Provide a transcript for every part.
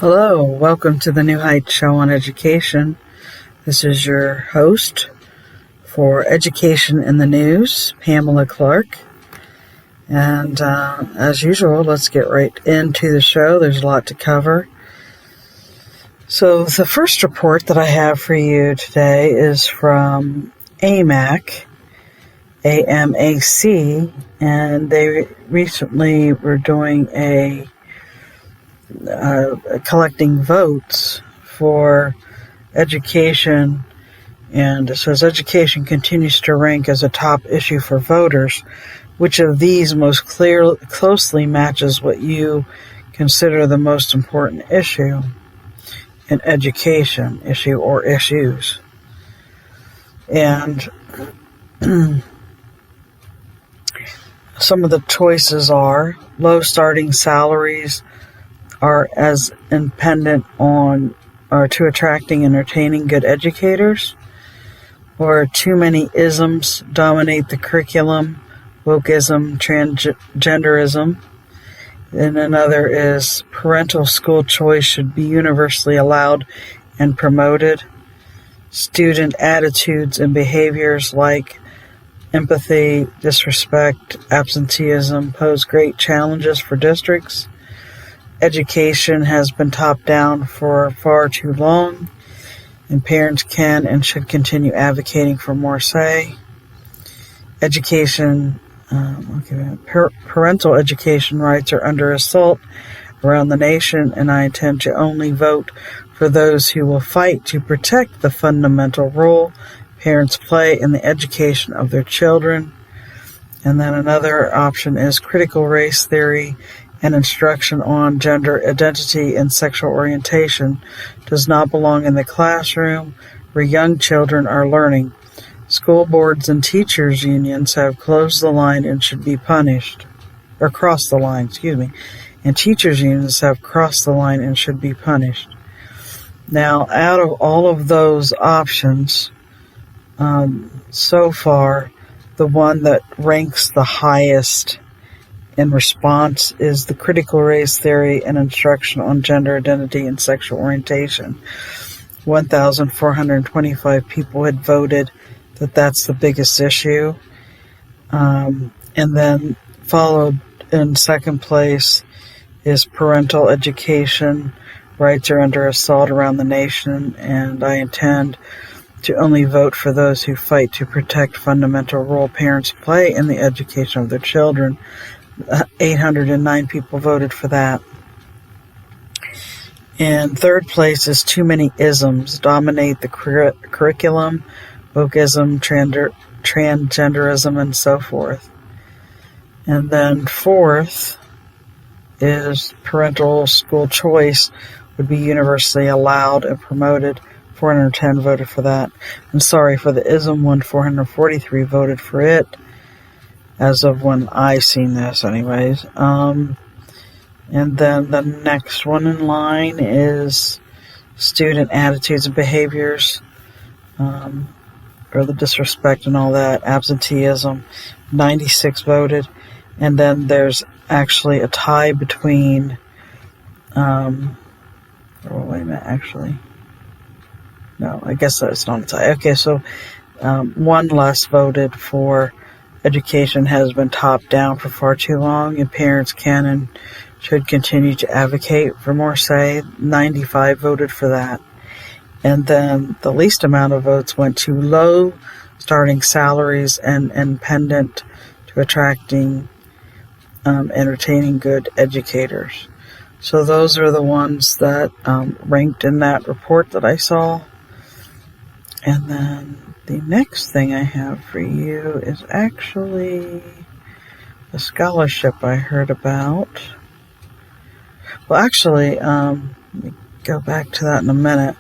Hello, welcome to the New Heights Show on Education. This is your host for Education in the News, Pamela Clark. And as usual, let's get right into the show. There's a lot to cover. So the first report that I have for you today is from AMAC, AMAC, and they recently were doing collecting votes for education, and it says education continues to rank as a top issue for voters. Which of these most closely matches what you consider the most important issue in education, issue or issues? And some of the choices are low starting salaries are as impediment to attracting and retaining good educators, or too many isms dominate the curriculum, wokeism, transgenderism. And another is parental school choice should be universally allowed and promoted. Student attitudes and behaviors like empathy, disrespect, absenteeism pose great challenges for districts. Education has been top down for far too long, and parents can and should continue advocating for more say. Parental education rights are under assault around the nation, and I intend to only vote for those who will fight to protect the fundamental role parents play in the education of their children. And then another option is critical race theory and instruction on gender identity and sexual orientation does not belong in the classroom where young children are learning. School boards and teachers' unions have closed the line and should be punished, or crossed the line, and teachers' unions have crossed the line and should be punished. Now, out of all of those options, so far, the one that ranks the highest in response is the critical race theory and instruction on gender identity and sexual orientation. 1,425 people had voted that that's the biggest issue. And then followed in second place is parental education. Rights are under assault around the nation, and I intend to only vote for those who fight to protect fundamental role parents play in the education of their children. 809 people voted for that. And third place is too many isms dominate the curriculum, wokeism, transgenderism, and so forth. And then fourth is parental school choice would be universally allowed and promoted. 410 voted for that. And sorry for the ism one, 443 voted for it. As of when I seen this anyways. And then the next one in line is student attitudes and behaviors, or the disrespect and all that, absenteeism, 96 voted. And then there's actually a tie between, wait a minute, actually. No, I guess that's not a tie. Okay, so one less voted for education has been top down for far too long, and parents can and should continue to advocate for more say. 95 voted for that. And then the least amount of votes went to low starting salaries and impediment to attracting and retaining good educators. So those are the ones that ranked in that report that I saw. And then the next thing I have for you is actually a scholarship I heard about. Well, actually, let me go back to that in a minute.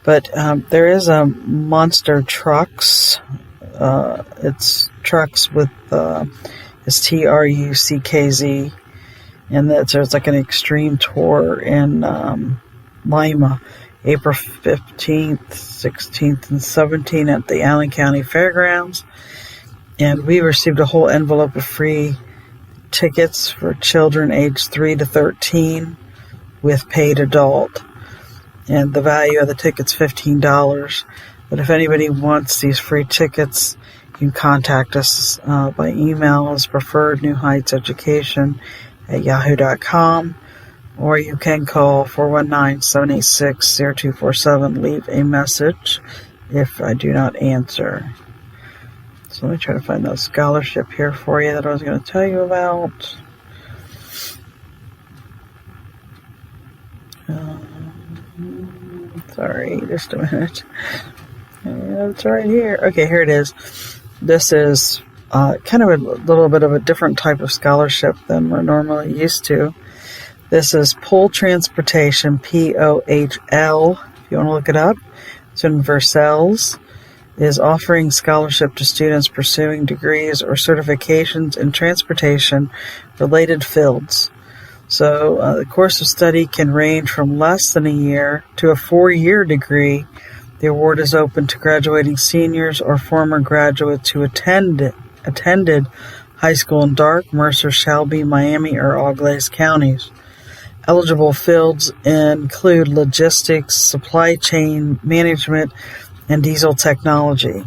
But there is a Monster Trucks. It's trucks with it's TRUCKZ, and there's like an extreme tour in Lima, April 15th, 16th, and 17th at the Allen County Fairgrounds. And we received a whole envelope of free tickets for children aged 3 to 13 with paid adult. And the value of the ticket's $15. But if anybody wants these free tickets, you can contact us by email as preferred, newheightseducation@yahoo.com, or you can call 419-786-0247. Leave a message if I do not answer. So let me try to find that scholarship here for you that I was going to tell you about. Sorry, just a minute. It's right here. Okay, here it is. This is kind of a little bit of a different type of scholarship than we're normally used to. This is Pohl Transportation, POHL, if you want to look it up. It's in Versailles, is offering scholarship to students pursuing degrees or certifications in transportation-related fields. So the course of study can range from less than a year to a 4-year degree. The award is open to graduating seniors or former graduates who attended high school in Darke, Mercer, Shelby, Miami, or Auglaize counties. Eligible fields include logistics, supply chain management, and diesel technology.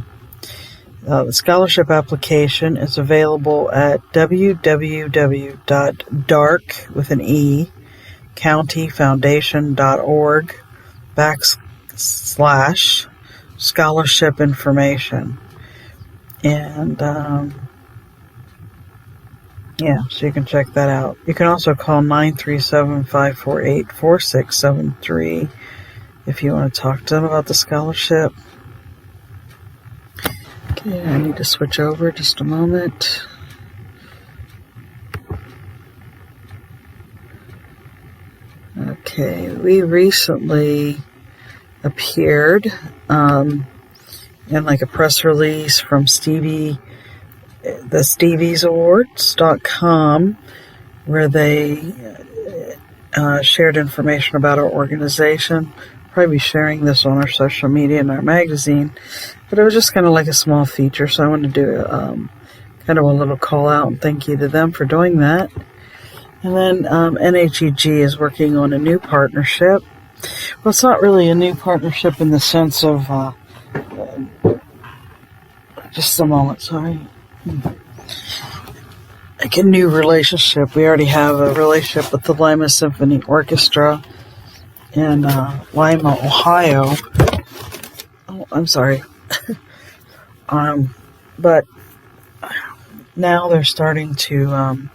The scholarship application is available at www.darkecountyfoundation.org/scholarship information. And so you can check that out. You can also call 937-548-4673 if you want to talk to them about the scholarship. Okay, I need to switch over just a moment. Okay, we recently appeared in like a press release from the Stevie'sAwards.com, where they shared information about our organization. Probably be sharing this on our social media and our magazine, but it was just kind of like a small feature, so I wanted to do kind of a little call out and thank you to them for doing that. And then NHEG is working on a new partnership. Well, it's not really a new partnership in the sense of just a moment, sorry. Like a new relationship. We already have a relationship with the Lima Symphony Orchestra in Lima, Ohio. Oh, I'm sorry. But now they're starting to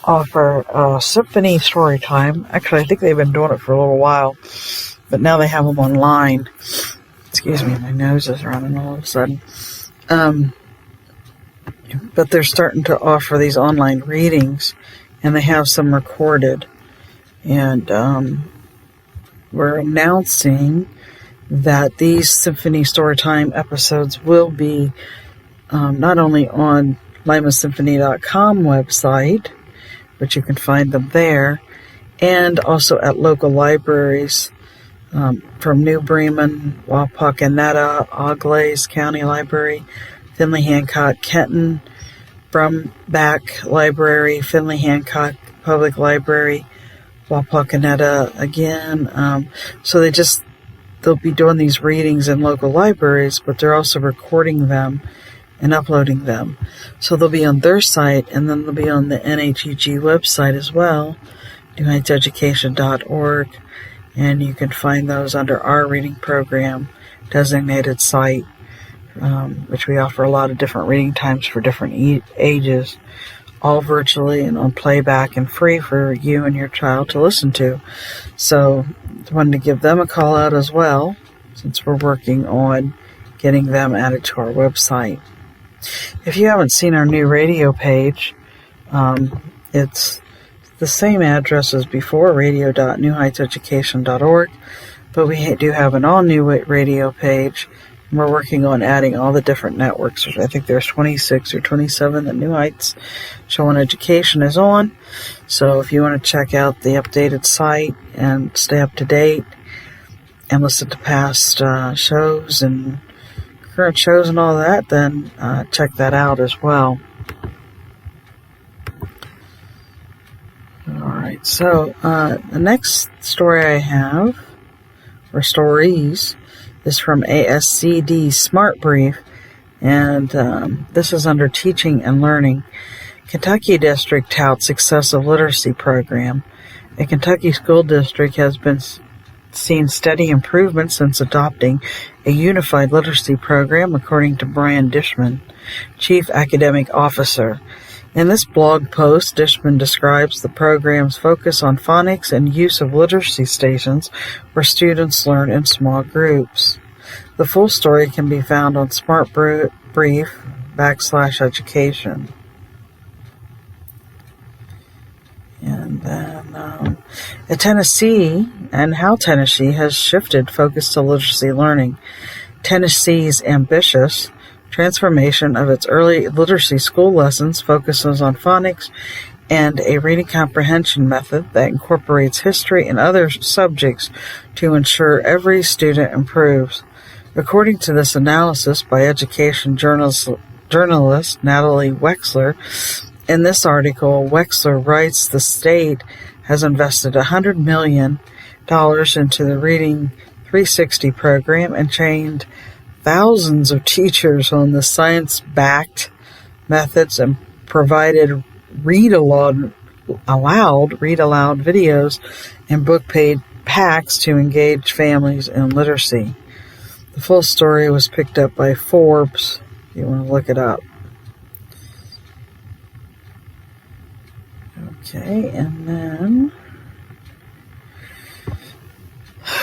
offer symphony story time. Actually, I think they've been doing it for a little while, but now they have them online. Excuse me, my nose is running all of a sudden. But they're starting to offer these online readings, and they have some recorded. And we're announcing that these Symphony Storytime episodes will be not only on limasymphony.com website, but you can find them there, and also at local libraries from New Bremen, Wapakoneta, Auglaize County Library, Finley Hancock, Kenton, Brumbach Library, Finley Hancock Public Library, Wapakoneta again. So they'll be doing these readings in local libraries, but they're also recording them and uploading them. So they'll be on their site, and then they'll be on the NHEG website as well, newheightseducation.org, and you can find those under our reading program designated site, which we offer a lot of different reading times for different ages, all virtually and on playback and free for you and your child to listen to. So I wanted to give them a call out as well, since we're working on getting them added to our website. If you haven't seen our new radio page, it's the same address as before, radio.newheightseducation.org, but we do have an all-new radio page. We're working on adding all the different networks. I think there's 26 or 27 that New Heights Show on Education is on. So if you want to check out the updated site and stay up to date and listen to past shows and current shows and all that, then check that out as well. All right. right, so the next story I have, or stories, is from ASCD Smart Brief, and this is under Teaching and Learning. Kentucky district touts excessive literacy program. A Kentucky school district has been seen steady improvement since adopting a unified literacy program, according to Brian Dishman, Chief Academic Officer. In this blog post, Dishman describes the program's focus on phonics and use of literacy stations where students learn in small groups. The full story can be found on Smart Brief /education. And then Tennessee, and how Tennessee has shifted focus to literacy learning. Tennessee's ambitious transformation of its early literacy school lessons focuses on phonics and a reading comprehension method that incorporates history and other subjects to ensure every student improves. According to this analysis by education journalist Natalie Wexler, in this article, Wexler writes the state has invested $100 million into the Reading 360 program and trained thousands of teachers on the science-backed methods and provided read aloud videos and book-paid packs to engage families in literacy. The full story was picked up by Forbes, if you want to look it up. Okay, and then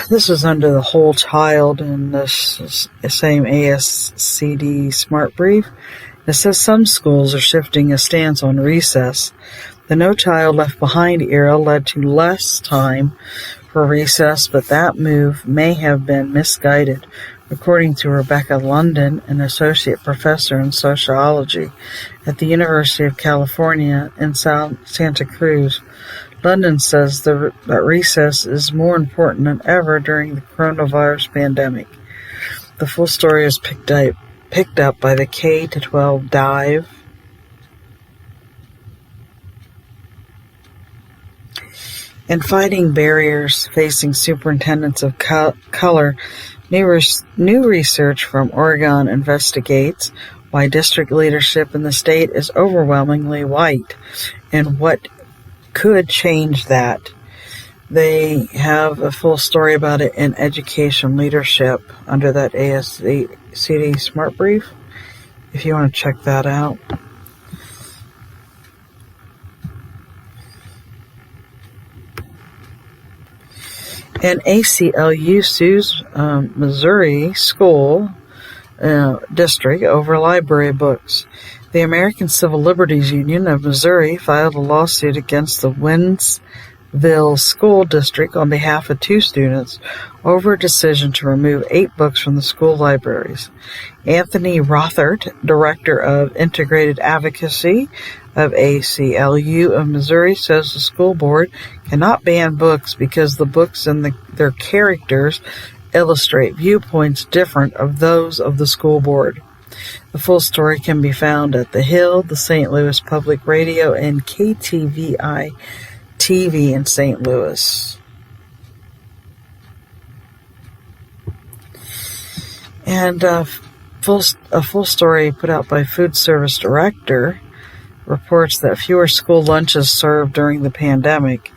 this is under the whole child in this same ASCD Smart Brief. It says some schools are shifting a stance on recess. The No Child Left Behind era led to less time for recess, but that move may have been misguided, according to Rebecca London, an associate professor in sociology at the University of California in Santa Cruz. London says that recess is more important than ever during the coronavirus pandemic. The full story is picked up by the K-12 Dive. And fighting barriers facing superintendents of color, new research from Oregon investigates why district leadership in the state is overwhelmingly white and what could change that. They have a full story about it in Education Leadership under that ASCD Smart Brief, if you want to check that out. And ACLU sues Missouri school district over library books. The American Civil Liberties Union of Missouri filed a lawsuit against the Winsville School District on behalf of 2 students over a decision to remove 8 books from the school libraries. Anthony Rothert, Director of Integrated Advocacy of ACLU of Missouri, says the school board cannot ban books because the books and their characters illustrate viewpoints different of those of the school board. The full story can be found at The Hill, the St. Louis Public Radio, and KTVI TV in St. Louis. And a full story put out by Food Service Director reports that fewer school lunches served during the pandemic.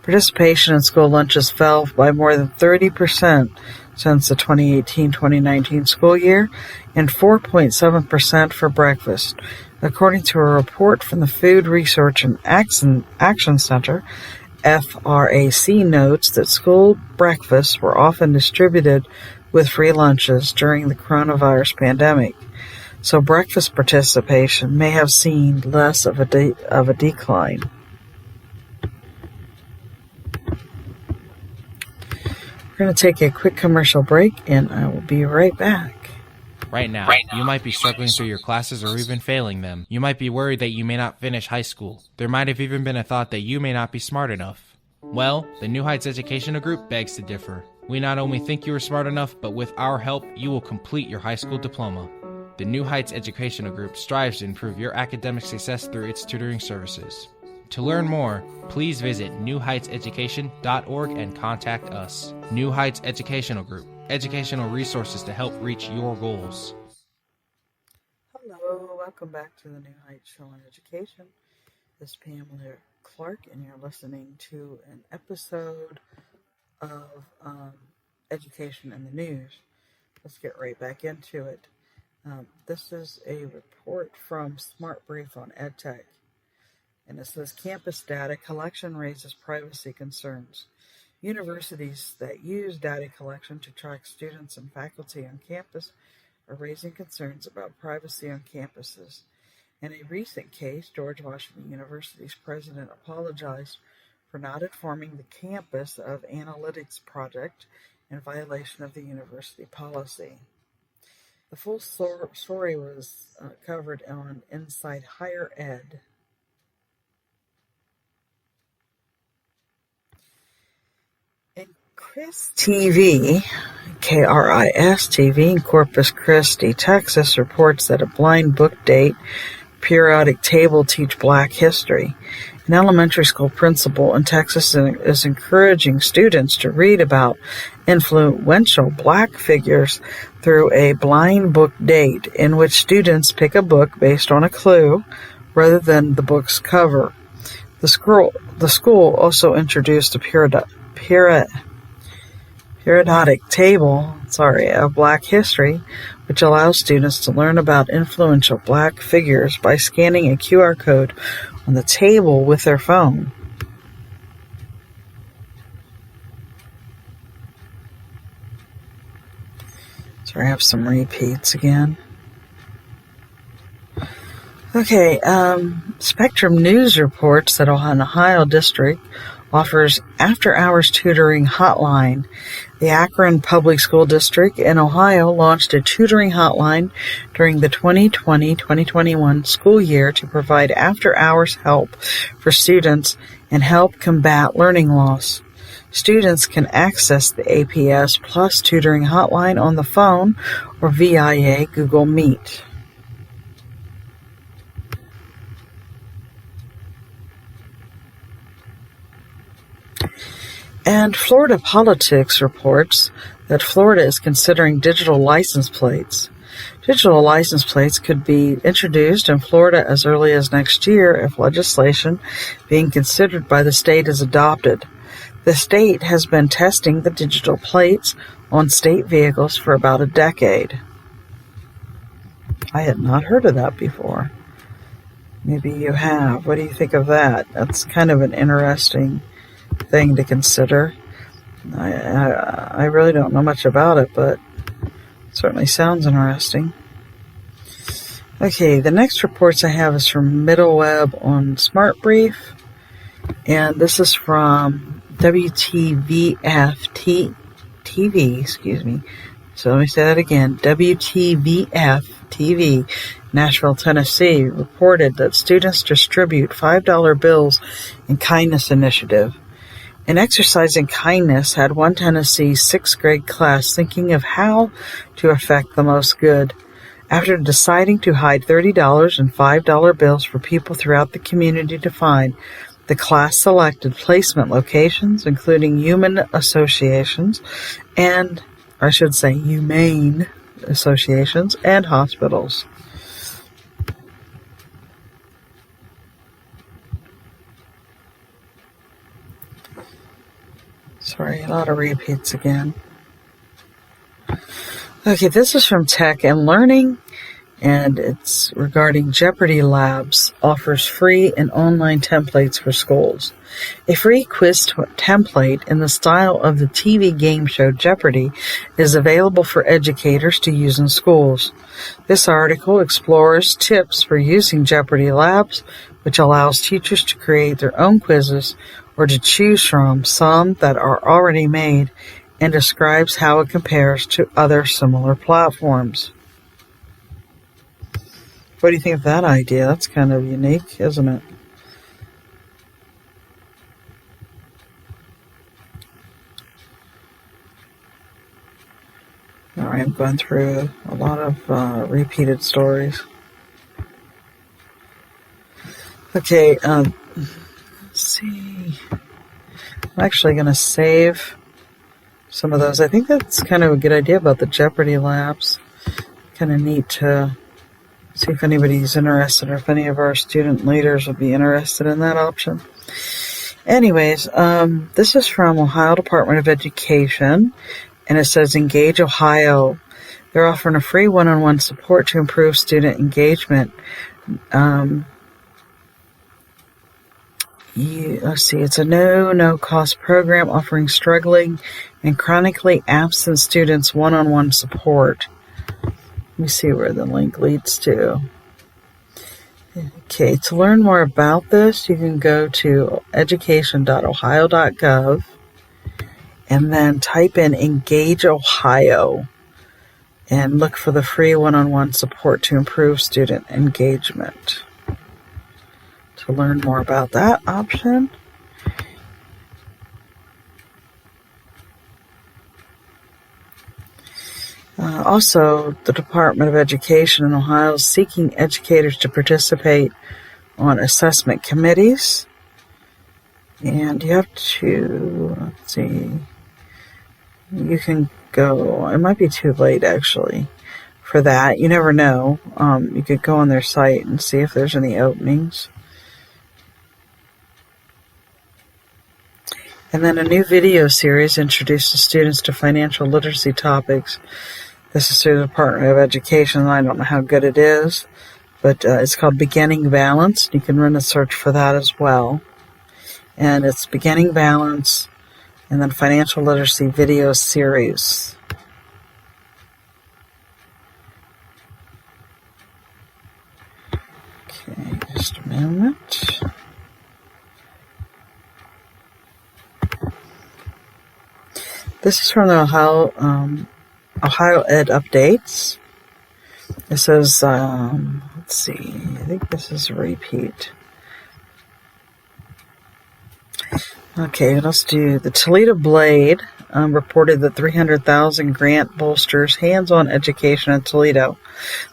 Participation in school lunches fell by more than 30% since the 2018-2019 school year and 4.7% for breakfast. According to a report from the Food Research and Action Center, FRAC notes that school breakfasts were often distributed with free lunches during the coronavirus pandemic. So breakfast participation may have seen less of a decline. We're going to take a quick commercial break, and I will be right back. Right now, you might be struggling through your classes or even failing them. You might be worried that you may not finish high school. There might have even been a thought that you may not be smart enough. Well, the New Heights Educational Group begs to differ. We not only think you are smart enough, but with our help, you will complete your high school diploma. The New Heights Educational Group strives to improve your academic success through its tutoring services. To learn more, please visit newheightseducation.org and contact us. New Heights Educational Group, educational resources to help reach your goals. Hello, welcome back to the New Heights Show on Education. This is Pamela Clark, and you're listening to an episode of Education in the News. Let's get right back into it. This is a report from Smart Brief on EdTech. And it says, campus data collection raises privacy concerns. Universities that use data collection to track students and faculty on campus are raising concerns about privacy on campuses. In a recent case, George Washington University's president apologized for not informing the campus of analytics project in violation of the university policy. The full story was covered on Inside Higher Ed. KRIS TV, KRIS TV in Corpus Christi, Texas, reports that a blind book date periodic table teach Black history. An elementary school principal in Texas is encouraging students to read about influential Black figures through a blind book date in which students pick a book based on a clue rather than the book's cover. The school also introduced a periodic table of Black history, which allows students to learn about influential Black figures by scanning a QR code on the table with their phone. Sorry, I have some repeats again. Okay, Spectrum News reports that an Ohio district offers after-hours tutoring hotline. The Akron Public School District in Ohio launched a tutoring hotline during the 2020-2021 school year to provide after-hours help for students and help combat learning loss. Students can access the APS Plus tutoring hotline on the phone or via Google Meet. And Florida Politics reports that Florida is considering digital license plates. Digital license plates could be introduced in Florida as early as next year if legislation being considered by the state is adopted. The state has been testing the digital plates on state vehicles for about a decade. I had not heard of that before. Maybe you have. What do you think of that? That's kind of an interesting thing to consider. I really don't know much about it, but it certainly sounds interesting. Okay, the next reports I have is from Middleweb on Smart Brief, and this is from WTVF TV, So let me say that again. WTVF TV, Nashville, Tennessee, reported that students distribute $5 bills in kindness initiative. An exercise in kindness had one Tennessee 6th grade class thinking of how to affect the most good. After deciding to hide $30 and $5 bills for people throughout the community to find, the class selected placement locations, including human associations and, I should say, humane associations and hospitals. Sorry, a lot of repeats again. Okay, this is from Tech and Learning, and it's regarding Jeopardy Labs offers free and online templates for schools. A free quiz template in the style of the TV game show Jeopardy is available for educators to use in schools. This article explores tips for using Jeopardy Labs, which allows teachers to create their own quizzes or to choose from some that are already made, and describes how it compares to other similar platforms. What do you think of that idea? That's kind of unique, isn't it? All right, I'm going through a lot of repeated stories. Okay, see. I'm actually going to save some of those. I think that's kind of a good idea about the Jeopardy labs. Kind of neat to see if anybody's interested or if any of our student leaders would be interested in that option. Anyways, this is from Ohio Department of Education, and it says Engage Ohio. They're offering a free one-on-one support to improve student engagement. Let's see, it's a no-cost program offering struggling and chronically absent students one-on-one support. Let me see where the link leads to. Okay, to learn more about this, you can go to education.ohio.gov and then type in Engage Ohio and look for the free one-on-one support to improve student engagement. To learn more about that option, also, the Department of Education in Ohio is seeking educators to participate on assessment committees. And you have to, let's see, you can go, it might be too late actually for that. You never know. You could go on their site and see if there's any openings. And then a new video series introduces students to financial literacy topics. This is through the Department of Education. I don't know how good it is, but it's called Beginning Balance. You can run a search for that as well. And it's Beginning Balance and then Financial Literacy Video Series. Okay, just a moment. This is from the Ohio Ed Updates. It says, let's see, I think this is a repeat. Okay, let's do the Toledo Blade reported that 300,000 grant bolsters hands-on education in Toledo.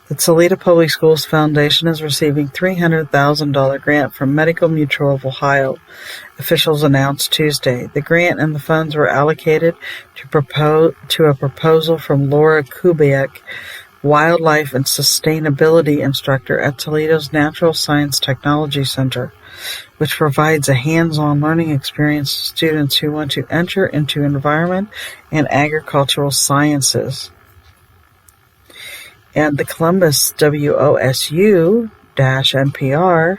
The Toledo Public Schools Foundation is receiving $300,000 grant from Medical Mutual of Ohio, officials announced Tuesday. The grant and the funds were allocated to a proposal from Laura Kubiak, wildlife and sustainability instructor at Toledo's Natural Science Technology Center, which provides a hands-on learning experience to students who want to enter into environment and agricultural sciences. And the Columbus WOSU-NPR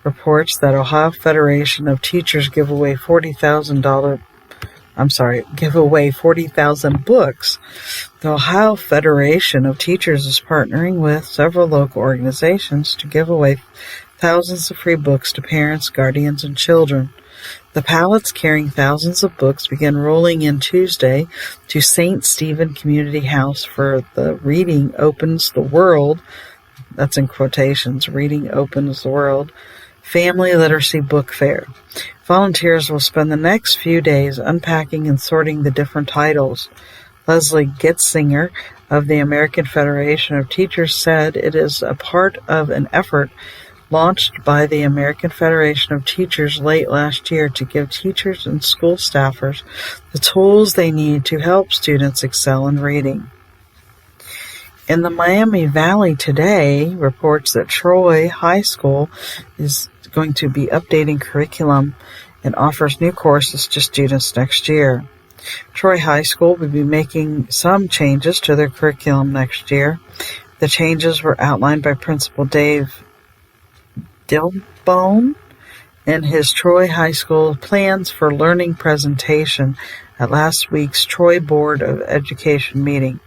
reports that Ohio Federation of Teachers give away 40,000 books. The Ohio Federation of Teachers is partnering with several local organizations to give away thousands of free books to parents, guardians, and children. The pallets carrying thousands of books began rolling in Tuesday to St. Stephen Community House for the Reading Opens the World, that's in quotations, Reading Opens the World, Family Literacy Book Fair. Volunteers will spend the next few days unpacking and sorting the different titles. Leslie Getzinger of the American Federation of Teachers said it is a part of an effort launched by the American Federation of Teachers late last year to give teachers and school staffers the tools they need to help students excel in reading. In the Miami Valley Today reports that Troy High School is going to be updating curriculum and offers new courses to students next year. Troy High School will be making some changes to their curriculum next year. The changes were outlined by Principal Dave Dilbone in his Troy High School Plans for Learning presentation at last week's Troy Board of Education meeting.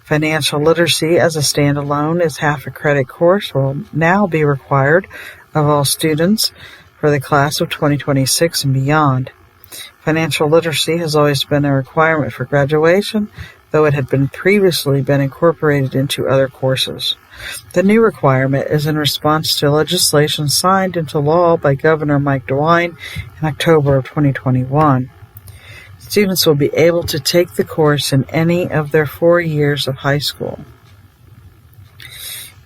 Financial literacy as a standalone is half a credit course will now be required of all students for the class of 2026 and beyond. Financial literacy has always been a requirement for graduation, though it had previously been incorporated into other courses. The new requirement is in response to legislation signed into law by Governor Mike DeWine in October of 2021. Students will be able to take the course in any of their 4 years of high school.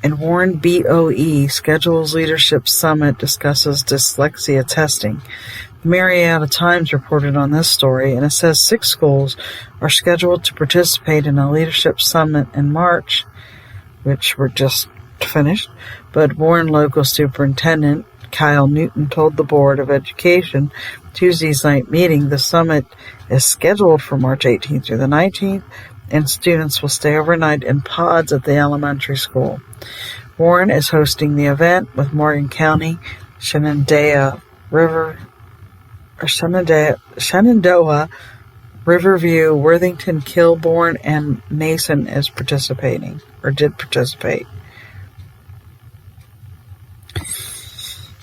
And Warren BOE schedules Leadership Summit discusses dyslexia testing. The Marietta Times reported on this story, and it says 6 schools are scheduled to participate in a leadership summit in March, which were just finished, but Warren local superintendent Kyle Newton told the Board of Education Tuesday's night meeting the summit is scheduled for March 18th through the 19th, and students will stay overnight in pods at the elementary school. Warren is hosting the event with Morgan County, Shenandoah, Riverview, Worthington, Kilbourne, and Mason is participating, or did participate.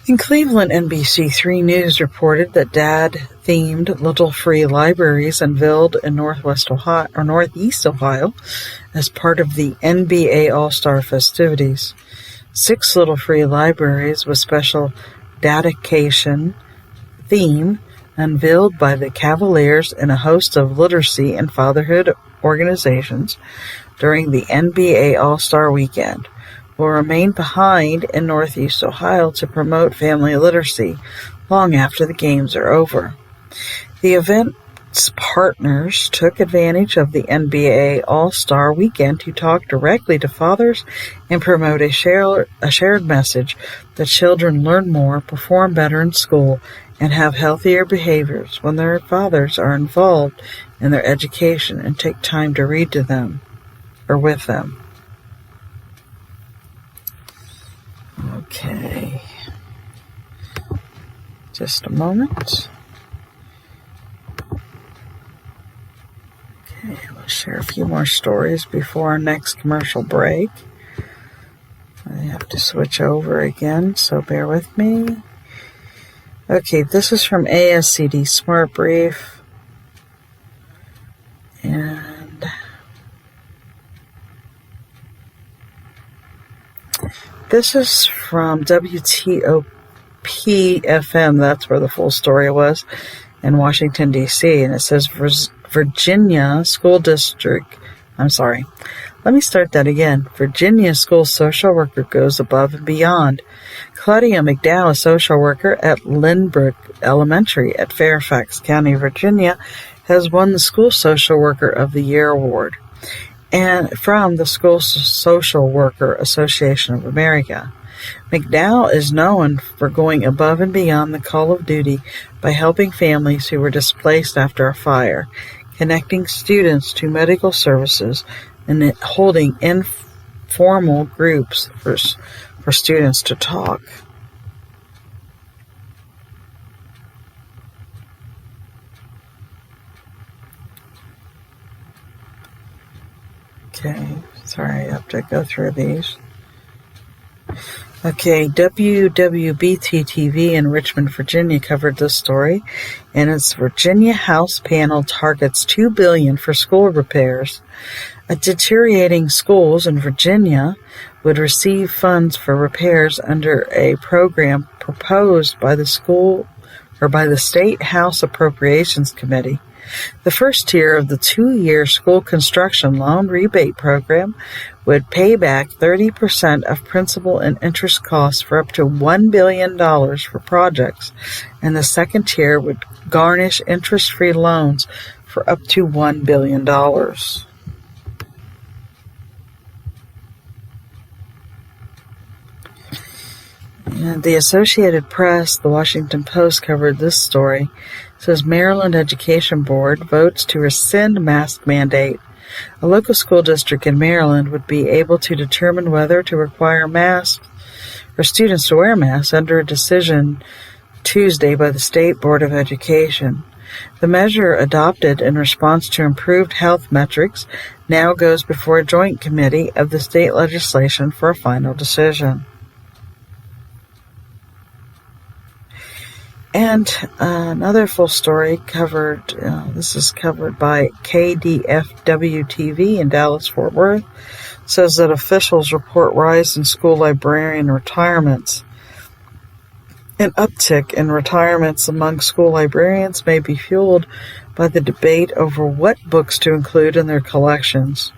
In Cleveland, NBC3 News reported that dad-themed little free libraries unveiled in Northeast Ohio as part of the NBA All-Star festivities. 6 little free libraries with special dedication theme unveiled by the Cavaliers and a host of literacy and fatherhood organizations during the NBA All-Star Weekend will remain behind in Northeast Ohio to promote family literacy long after the games are over. The event's partners took advantage of the NBA All-Star Weekend to talk directly to fathers and promote a shared message that children learn more, perform better in school, and have healthier behaviors when their fathers are involved in their education and take time to read to them or with them. Okay. Just a moment. Okay, let's share a few more stories before our next commercial break. I have to switch over again, so bear with me. Okay, this is from ASCD Smart Brief. And this is from WTOP-FM, that's where the full story was, in Washington, D.C., and it says Virginia School District, let me start that again. Virginia school social worker goes above and beyond. Claudia McDowell, a social worker at Lynbrook Elementary at Fairfax County, Virginia, has won the School Social Worker of the Year award and from the School Social Worker Association of America. McDowell is known for going above and beyond the call of duty by helping families who were displaced after a fire, connecting students to medical services, and holding informal groups for students to talk. Okay, sorry, I have to go through these. Okay, WWBT-TV in Richmond, Virginia covered this story, and its Virginia House panel targets $2 billion for school repairs. Deteriorating schools in Virginia would receive funds for repairs under a program proposed by the State House Appropriations Committee. The first tier of the 2-year school construction loan rebate program would pay back 30% of principal and interest costs for up to $1 billion for projects, and the second tier would garnish interest-free loans for up to $1 billion. And the Associated Press, the Washington Post, covered this story. It says Maryland Education Board votes to rescind mask mandate. A local school district in Maryland would be able to determine whether to require masks or students to wear masks under a decision Tuesday by the State Board of Education. The measure, adopted in response to improved health metrics, now goes before a joint committee of the state legislation for a final decision. And another full story covered, this is covered by KDFW-TV in Dallas-Fort Worth, says that officials report rise in school librarian retirements. An uptick in retirements among school librarians may be fueled by the debate over what books to include in their collections.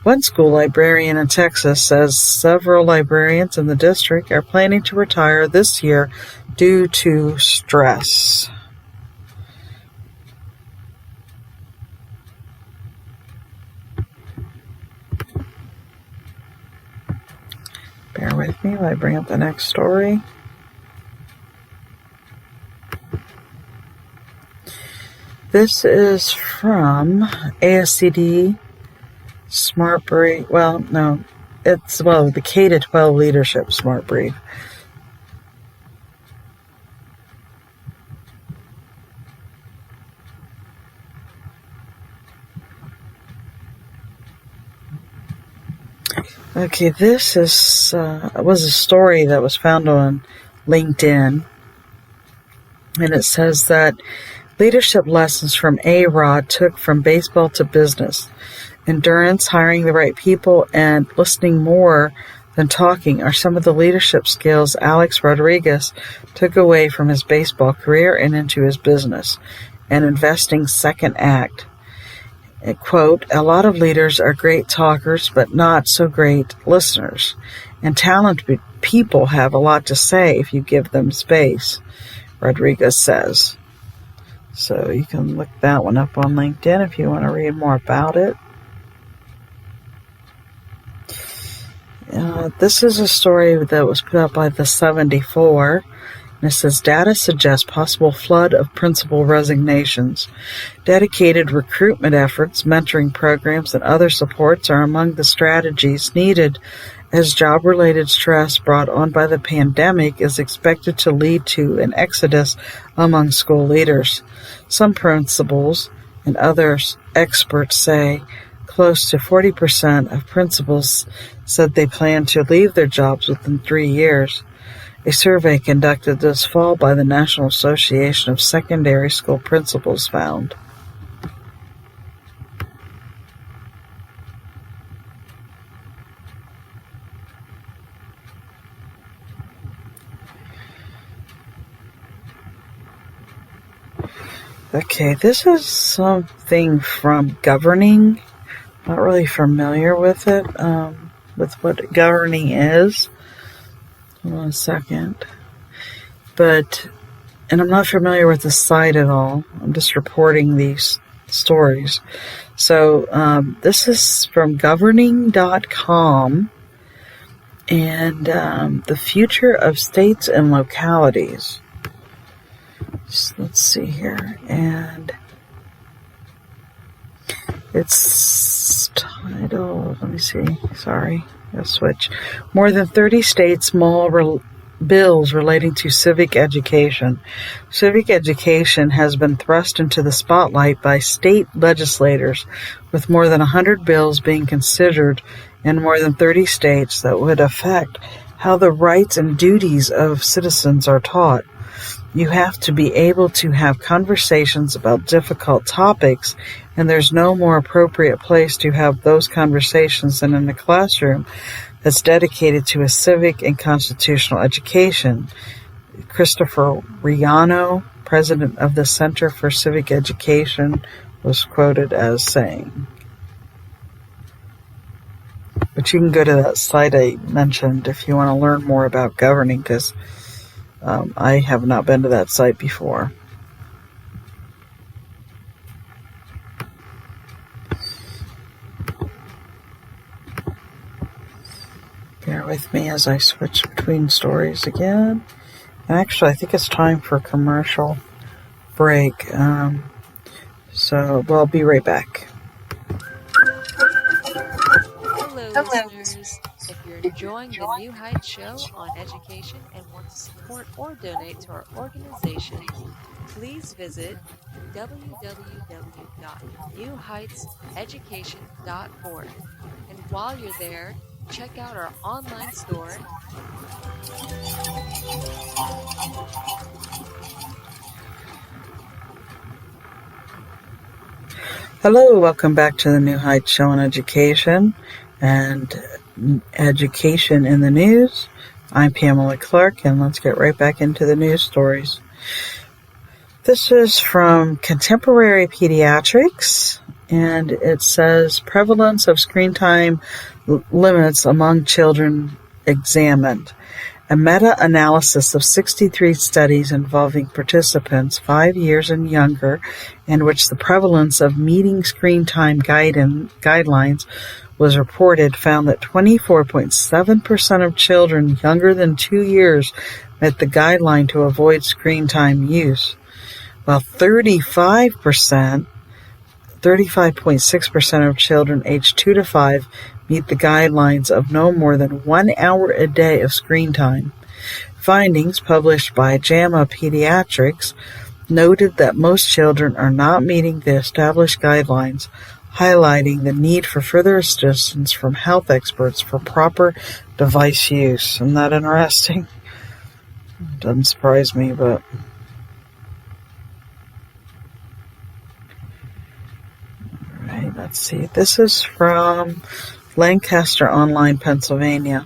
One school librarian in Texas says several librarians in the district are planning to retire this year due to stress. with me while I bring up the next story. This is from ASCD Smart Brief. The K-12 Leadership Smart Brief. Okay, this was a story that was found on LinkedIn, and it says that leadership lessons from A-Rod took from baseball to business. Endurance, hiring the right people, and listening more than talking are some of the leadership skills Alex Rodriguez took away from his baseball career and into his business and investing second act. Quote, a lot of leaders are great talkers, but not so great listeners. And talented people have a lot to say if you give them space, Rodriguez says. So you can look that one up on LinkedIn if you want to read more about it. This is a story that was put up by the 74. And it says, data suggests possible flood of principal resignations. Dedicated recruitment efforts, mentoring programs, and other supports are among the strategies needed as job-related stress brought on by the pandemic is expected to lead to an exodus among school leaders. Some principals and other experts say close to 40% of principals said they plan to leave their jobs within 3 years. A survey conducted this fall by the National Association of Secondary School Principals found. Okay, this is something from governing. Not really familiar with it, with what governing is. Hold on a second. And I'm not familiar with the site at all. I'm just reporting these stories. So this is from governing.com and the future of states and localities. Let's see here. And it's titled, let me see. Sorry. I'll switch. More than 30 states mull bills relating to civic education. Civic education has been thrust into the spotlight by state legislators, with more than 100 bills being considered in more than 30 states that would affect how the rights and duties of citizens are taught. You have to be able to have conversations about difficult topics, and there's no more appropriate place to have those conversations than in a classroom that's dedicated to a civic and constitutional education. Christopher Riano, president of the Center for Civic Education, was quoted as saying. But you can go to that site I mentioned if you want to learn more about governing, because I have not been to that site before. Bear with me as I switch between stories again. And actually, I think it's time for a commercial break. So I'll be right back. Hello, listeners. If you're enjoying the New Heights show on education and want to support or donate to our organization, please visit www.newheightseducation.org. And while you're there, check out our online store. Hello, welcome back to the New Heights show on education and education in the news. I'm Pamela Clark, and let's get right back into the news stories. This is from Contemporary Pediatrics, and it says prevalence of screen time limits among children examined. A meta-analysis of 63 studies involving participants 5 years and younger, in which the prevalence of meeting screen time guidelines was reported, found that 24.7% of children younger than 2 years met the guideline to avoid screen time use, while 35.6% of children aged 2 to 5 meet the guidelines of no more than 1 hour a day of screen time. Findings published by JAMA Pediatrics noted that most children are not meeting the established guidelines, highlighting the need for further assistance from health experts for proper device use. Isn't that interesting? Doesn't surprise me, but... Alright, let's see. This is from Lancaster Online, Pennsylvania.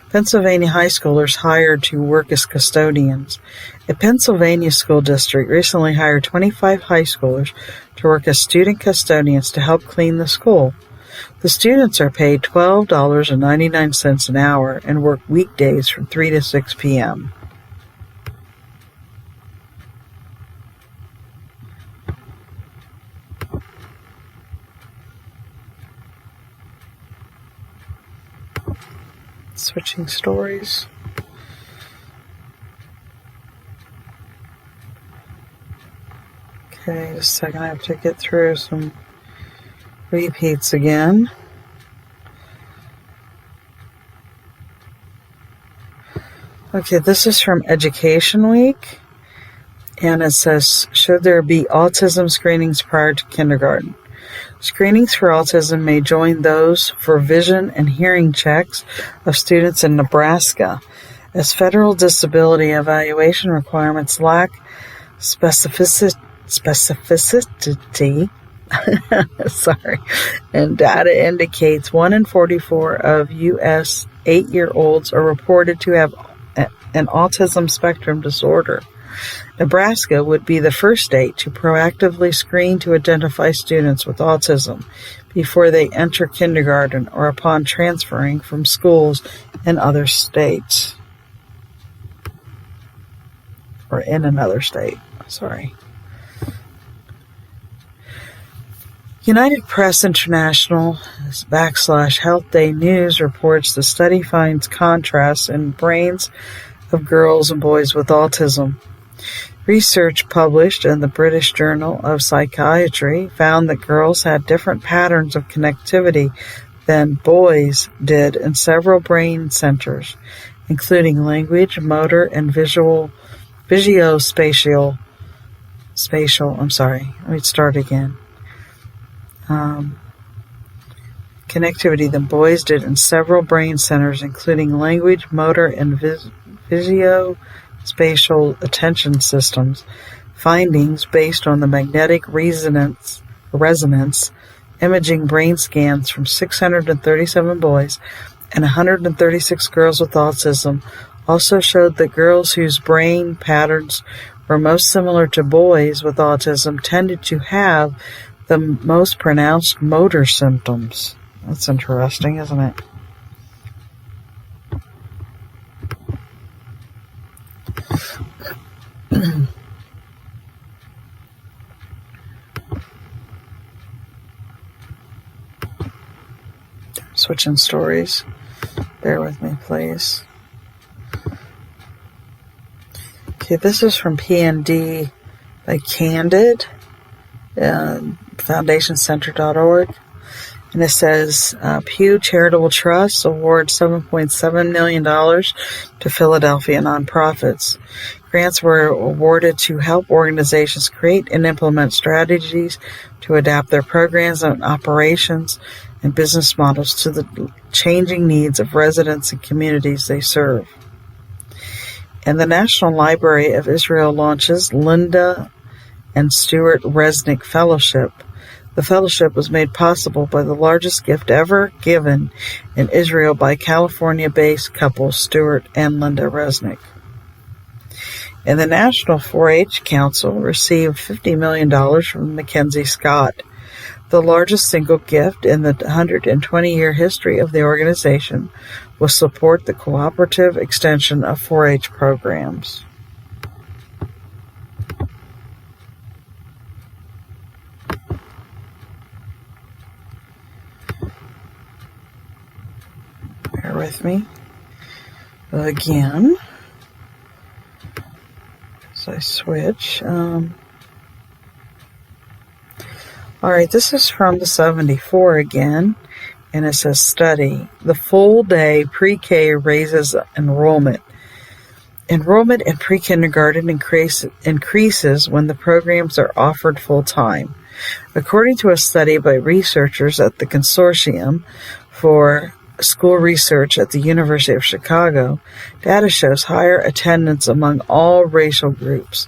Pennsylvania high schoolers hired to work as custodians. A Pennsylvania school district recently hired 25 high schoolers to work as student custodians to help clean the school. The students are paid $12.99 an hour and work weekdays from 3 to 6 p.m. Switching stories. Okay, just a second. I have to get through some repeats again. Okay, this is from Education Week. And it says, should there be autism screenings prior to kindergarten? Screenings for autism may join those for vision and hearing checks of students in Nebraska, as federal disability evaluation requirements lack specificity and data indicates 1 in 44 of U.S. 8-year-olds are reported to have an autism spectrum disorder. Nebraska would be the first state to proactively screen to identify students with autism before they enter kindergarten or upon transferring from schools in other states. Or in another state, sorry. United Press International /Health Day News reports the study finds contrasts in brains of girls and boys with autism. Research published in the British Journal of Psychiatry found that girls had different patterns of connectivity than boys did in several brain centers, including language, motor, and visuospatial. Connectivity than boys did in several brain centers, including language, motor, and visuospatial attention systems. Findings based on the magnetic resonance imaging brain scans from 637 boys and 136 girls with autism also showed that girls whose brain patterns were most similar to boys with autism tended to have the most pronounced motor symptoms. That's interesting, isn't it? Switching stories. Bear with me, please. Okay, this is from PND by Candid, foundationcenter.org. And it says, Pew Charitable Trust awards $7.7 million to Philadelphia nonprofits. Grants were awarded to help organizations create and implement strategies to adapt their programs and operations and business models to the changing needs of residents and communities they serve. And the National Library of Israel launches Linda and Stuart Resnick Fellowship. The fellowship was made possible by the largest gift ever given in Israel by California-based couple Stuart and Linda Resnick. And the National 4-H Council received $50 million from Mackenzie Scott. The largest single gift in the 120-year history of the organization will support the cooperative extension of 4-H programs. Bear with me. Again, as I switch. Alright, this is from the 74 again, and it says study. The full day pre-K raises enrollment. Enrollment in pre-kindergarten increases when the programs are offered full-time. According to a study by researchers at the Consortium for School Research at the University of Chicago, data shows higher attendance among all racial groups.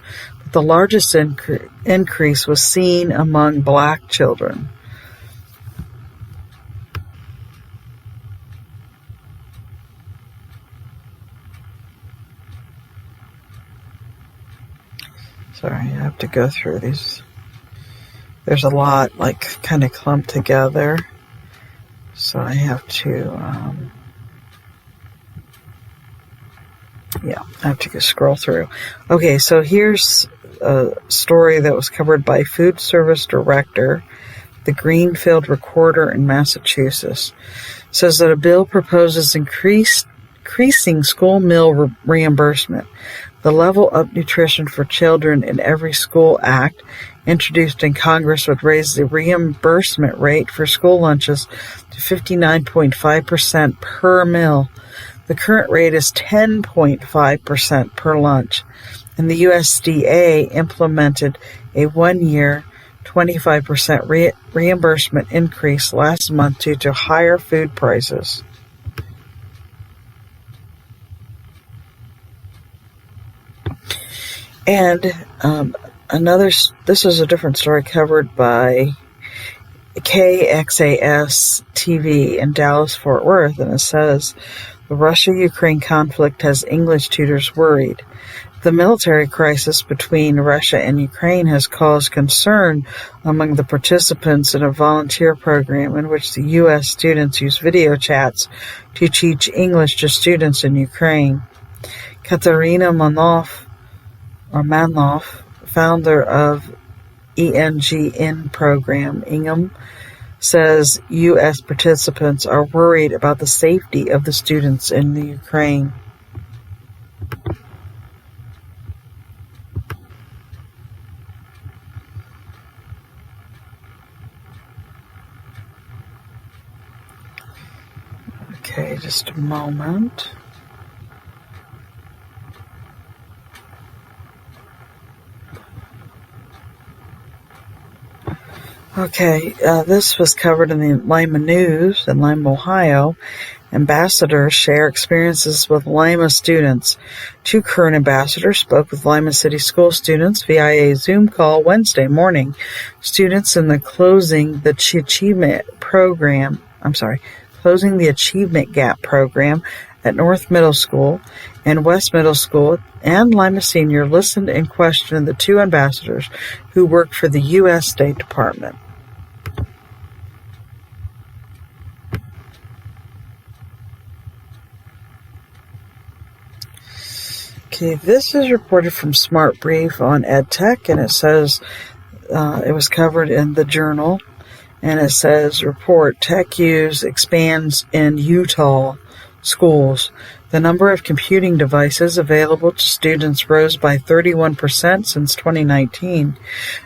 The largest increase was seen among Black children. Sorry, I have to go through these. There's a lot, kind of clumped together. So I have to, I have to go scroll through. Okay, so here's a story that was covered by Food Service Director, the Greenfield Recorder in Massachusetts. It says that a bill proposes increasing school meal reimbursement. The Level Up Nutrition for Children in Every School Act, introduced in Congress, would raise the reimbursement rate for school lunches to 59.5% per meal. The current rate is 10.5% per lunch, and the USDA implemented a 1-year 25% reimbursement increase last month due to higher food prices. And this is a different story covered by KXAS TV in Dallas-Fort Worth, and it says, the Russia-Ukraine conflict has English tutors worried. The military crisis between Russia and Ukraine has caused concern among the participants in a volunteer program in which the U.S. students use video chats to teach English to students in Ukraine. Katerina Manov, founder of ENGN program, Ingham, says U.S. participants are worried about the safety of the students in the Ukraine. Okay, just a moment. Okay, this was covered in the Lima News in Lima, Ohio. Ambassadors share experiences with Lima students. 2 current ambassadors spoke with Lima City School students via a Zoom call Wednesday morning. Students in the Closing the Achievement Gap program at North Middle School and West Middle School and Lima Senior listened and questioned the 2 ambassadors who work for the U.S. State Department. Okay, this is reported from Smart Brief on EdTech, and it says it was covered in the Journal, and it says, report, tech use expands in Utah schools. The number of computing devices available to students rose by 31% since 2019,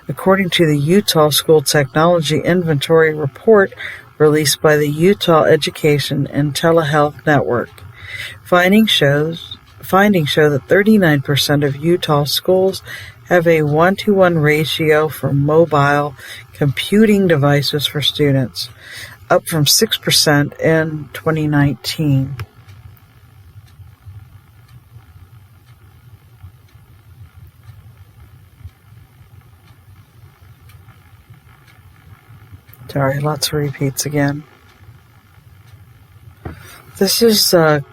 according to the Utah School Technology Inventory Report released by the Utah Education and Telehealth Network. Findings show that 39% of Utah schools have a 1-to-1 ratio for mobile computing devices for students, up from 6% in 2019. Sorry, lots of repeats again. This is a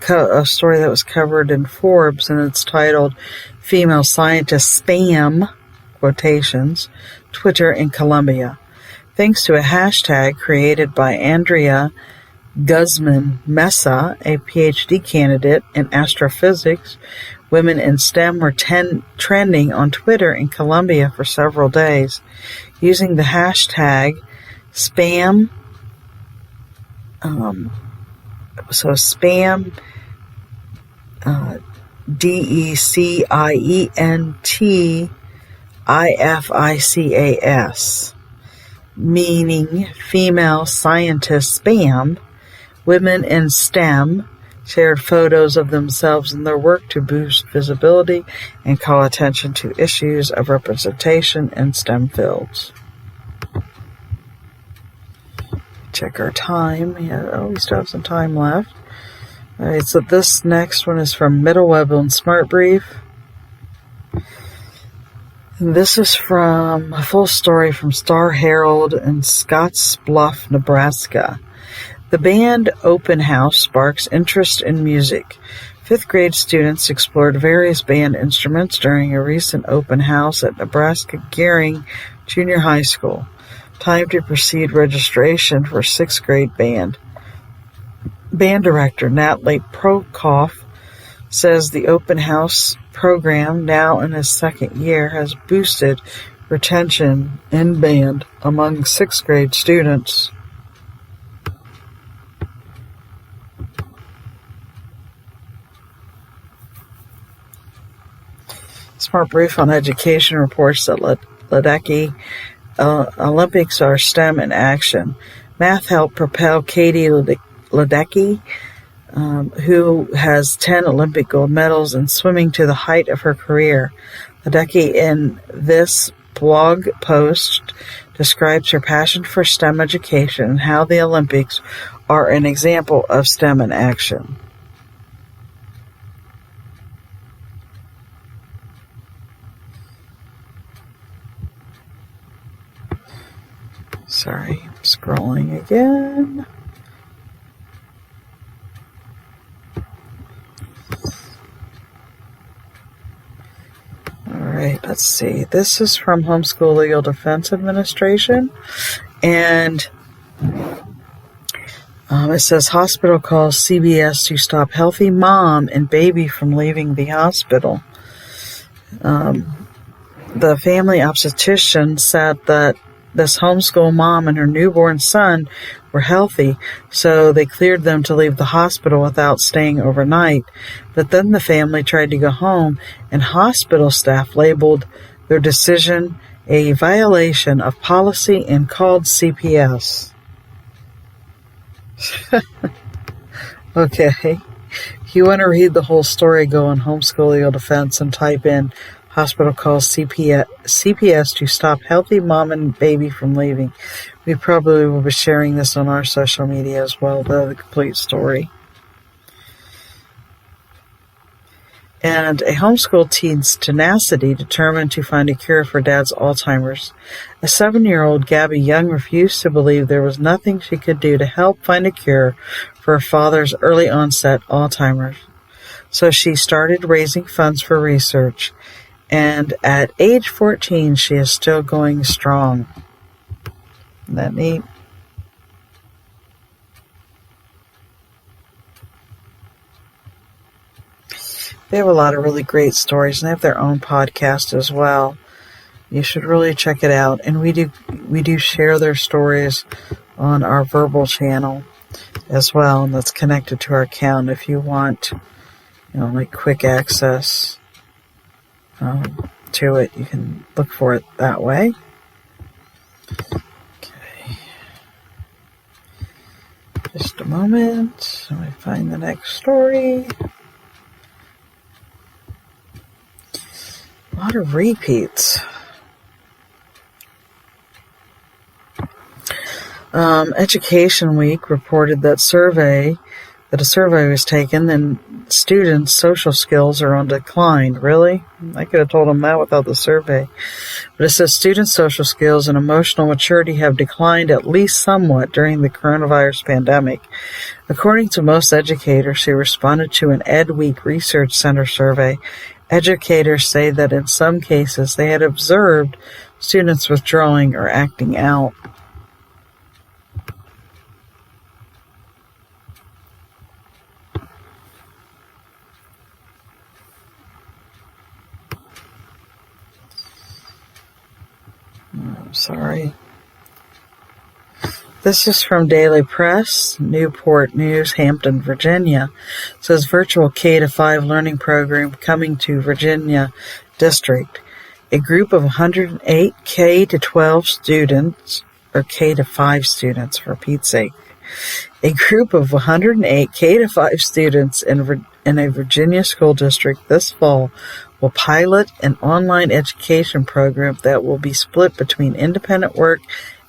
story that was covered in Forbes, and it's titled Female Scientist Spam, quotations, Twitter in Colombia. Thanks to a hashtag created by Andrea Guzman Mesa, a PhD candidate in astrophysics, women in STEM were trending on Twitter in Colombia for several days. Using the hashtag spam, spam, DECIENTIFICAS, meaning female scientist spam, women in STEM shared photos of themselves and their work to boost visibility and call attention to issues of representation in STEM fields. Check our time. We still have some time left. All right, so this next one is from Middleweb and Smart Brief. This is from a full story from Star Herald in Scottsbluff, Nebraska. The band Open House sparks interest in music. Fifth grade students explored various band instruments during a recent open house at Nebraska Gearing Junior High School. Time to proceed registration for sixth grade band. Band director Natalie Prokoff says the open house program, now in its second year, has boosted retention in band among sixth grade students. Smart Brief on Education reports that Ledecky Olympics are STEM in action. Math helped propel Katie Ledecky, who has 10 Olympic gold medals in swimming, to the height of her career. Ledecky, in this blog post, describes her passion for STEM education and how the Olympics are an example of STEM in action. Sorry, I'm scrolling again. All right, let's see. This is from Homeschool Legal Defense Administration, and it says hospital calls CBS to stop healthy mom and baby from leaving the hospital. The family obstetrician said that this homeschool mom and her newborn son were healthy, so they cleared them to leave the hospital without staying overnight. But then the family tried to go home, and hospital staff labeled their decision a violation of policy and called CPS. Okay. If you want to read the whole story, go on Homeschool Legal Defense and type in hospital calls CPS to stop healthy mom and baby from leaving. We probably will be sharing this on our social media as well, the complete story. And a homeschool teen's tenacity determined to find a cure for dad's Alzheimer's. A 7-year-old Gabby Young refused to believe there was nothing she could do to help find a cure for her father's early onset Alzheimer's. So she started raising funds for research. And at age 14, she is still going strong. Isn't that neat? They have a lot of really great stories, and they have their own podcast as well. You should really check it out. And we do share their stories on our verbal channel as well, and that's connected to our account if you want, like quick access to it. You can look for it that way. Okay. Just a moment. Let me find the next story. A lot of repeats. Education Week reported that a survey was taken, and students' social skills are on decline. Really? I could have told them that without the survey. But it says students' social skills and emotional maturity have declined at least somewhat during the coronavirus pandemic. According to most educators who responded to an Ed Week Research Center survey, educators say that in some cases they had observed students withdrawing or acting out. Sorry. This is from Daily Press, Newport News, Hampton, Virginia. It says virtual K-5 learning program coming to Virginia District. A group of 108 K-12 students, or K-5 students for Pete's sake. A group of 108 K-5 students in a Virginia school district this fall will pilot an online education program that will be split between independent work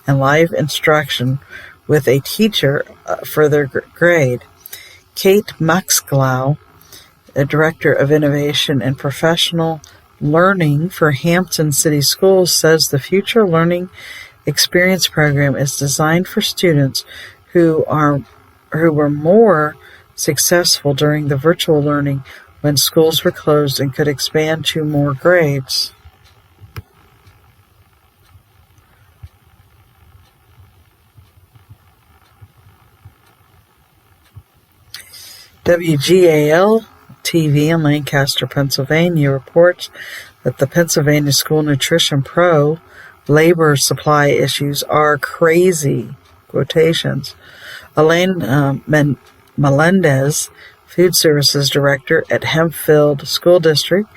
and live instruction with a teacher for their grade. Kate Maxglow, a director of innovation and professional learning for Hampton City Schools, says the Future Learning Experience program is designed for students who were more successful during the virtual learning when schools were closed and could expand to more grades. WGAL-TV in Lancaster, Pennsylvania reports that the Pennsylvania School Nutrition Pro labor supply issues are crazy, quotations. Elaine Melendez, Food Services Director at Hempfield School District,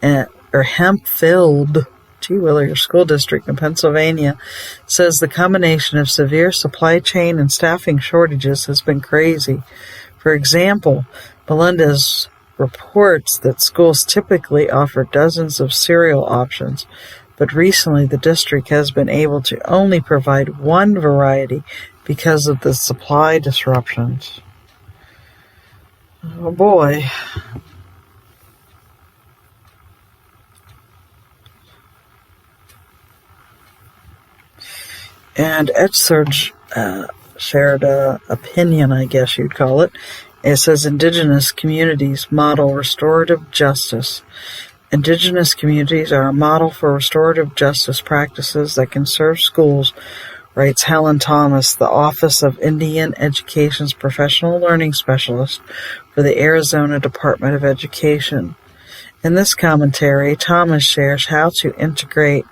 Hempfield School District in Pennsylvania, says the combination of severe supply chain and staffing shortages has been crazy. For example, Melendez reports that schools typically offer dozens of cereal options, but recently the district has been able to only provide one variety because of the supply disruptions. Oh boy. And EdSurge shared an opinion, I guess you'd call it. It says Indigenous communities model restorative justice. Indigenous communities are a model for restorative justice practices that can serve schools, writes Helen Thomas, the Office of Indian Education's professional learning specialist for the Arizona Department of Education. In this commentary, Thomas shares how to integrate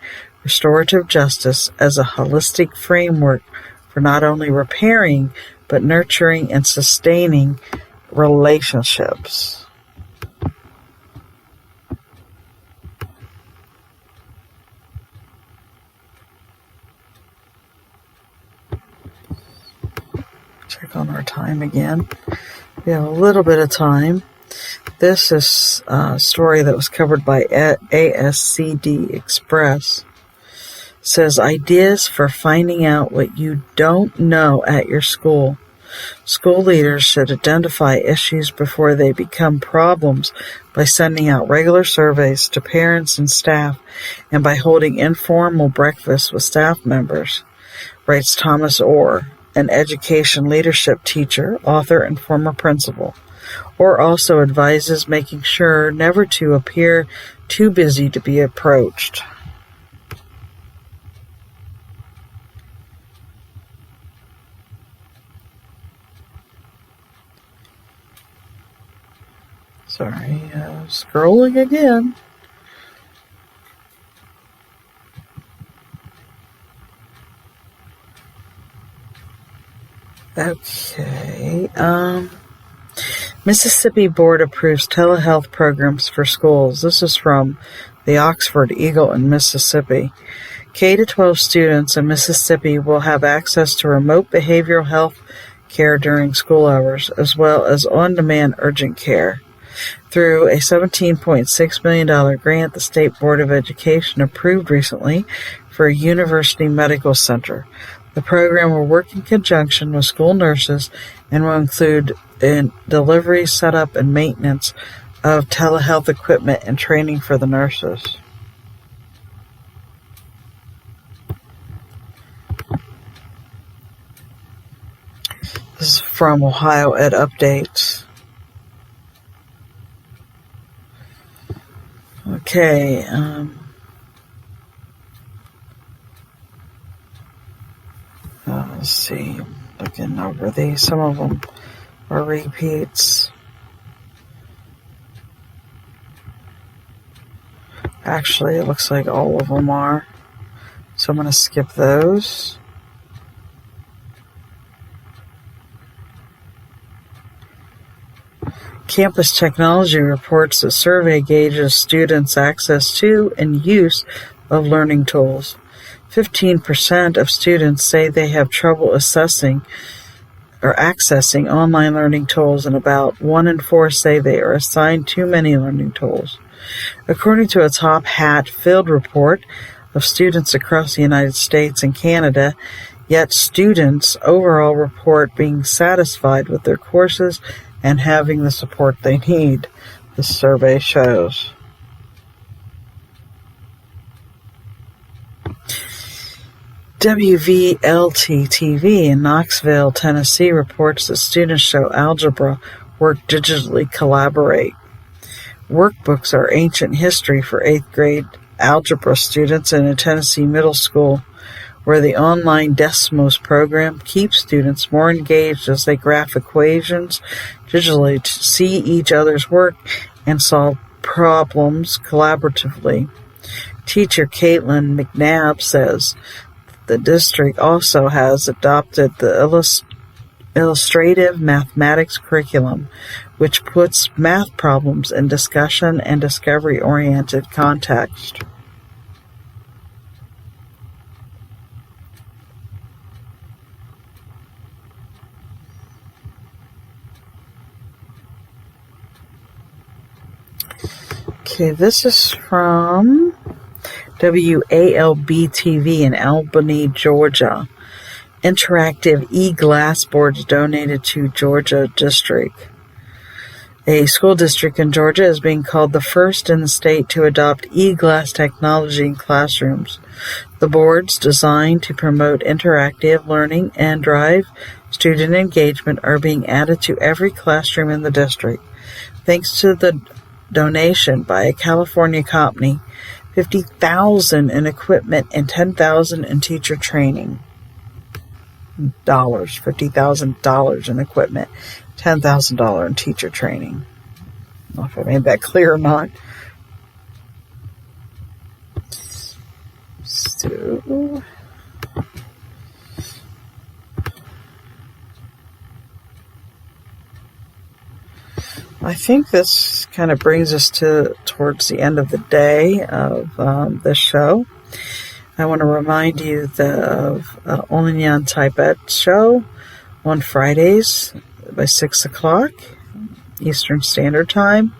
restorative justice as a holistic framework for not only repairing, but nurturing and sustaining relationships. Check on our time again. We have a little bit of time. This is a story that was covered by ASCD Express. It says ideas for finding out what you don't know at your school. School leaders should identify issues before they become problems by sending out regular surveys to parents and staff and by holding informal breakfasts with staff members, writes Thomas Orr, an education leadership teacher, author, and former principal. Orr also advises making sure never to appear too busy to be approached. Sorry, scrolling again. Okay, Mississippi Board approves telehealth programs for schools. This is from the Oxford Eagle in Mississippi. K-12 students in Mississippi will have access to remote behavioral health care during school hours, as well as on-demand urgent care. Through a $17.6 million grant the State Board of Education approved recently for a university medical center. The program will work in conjunction with school nurses and will include delivery, setup, and maintenance of telehealth equipment and training for the nurses. This is from Ohio Ed Updates. Okay, let's see, looking over these, some of them are repeats. Actually, it looks like all of them are. So I'm going to skip those. Campus Technology reports that survey gauges students' access to and use of learning tools. 15% of students say they have trouble accessing online learning tools, and about 1 in 4 say they are assigned too many learning tools. According to a Top Hat field report of students across the United States and Canada, yet students overall report being satisfied with their courses and having the support they need, the survey shows. WVLT-TV in Knoxville, Tennessee reports that students show algebra work digitally collaborate. Workbooks are ancient history for 8th grade algebra students in a Tennessee middle school, where the online Desmos program keeps students more engaged as they graph equations digitally to see each other's work and solve problems collaboratively. Teacher Caitlin McNabb says the district also has adopted the illustrative mathematics curriculum, which puts math problems in discussion and discovery-oriented context. Okay, this is from WALB-TV in Albany, Georgia. Interactive e-glass boards donated to Georgia District. A school district in Georgia is being called the first in the state to adopt e-glass technology in classrooms. The boards, designed to promote interactive learning and drive student engagement, are being added to every classroom in the district. Thanks to the donation by a California company, $50,000 in equipment and $10,000 in teacher training. $50,000 in equipment, $10,000 in teacher training. I don't know if I made that clear or not. So, I think this kind of brings us towards the end of the day of this show. I want to remind you of Onlin Tibet show on Fridays by 6 o'clock Eastern Standard Time.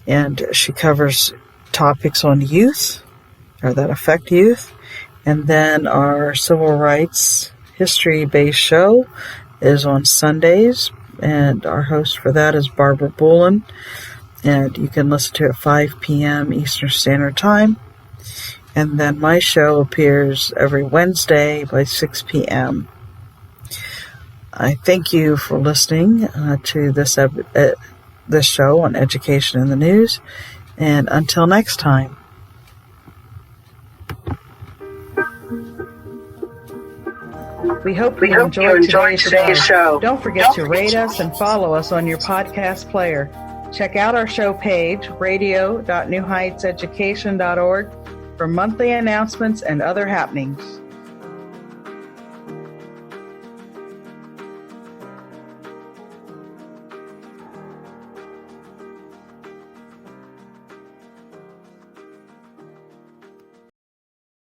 And she covers topics on youth, or that affect youth. And then our civil rights history-based show is on Sundays. And our host for that is Barbara Bullen. And you can listen to it at 5 p.m. Eastern Standard Time. And then my show appears every Wednesday by 6 p.m. I thank you for listening to this show on Education in the News. And until next time. We hope you enjoyed today's show. Don't forget to rate us and follow us on your podcast player. Check out our show page, radio.newheightseducation.org, for monthly announcements and other happenings.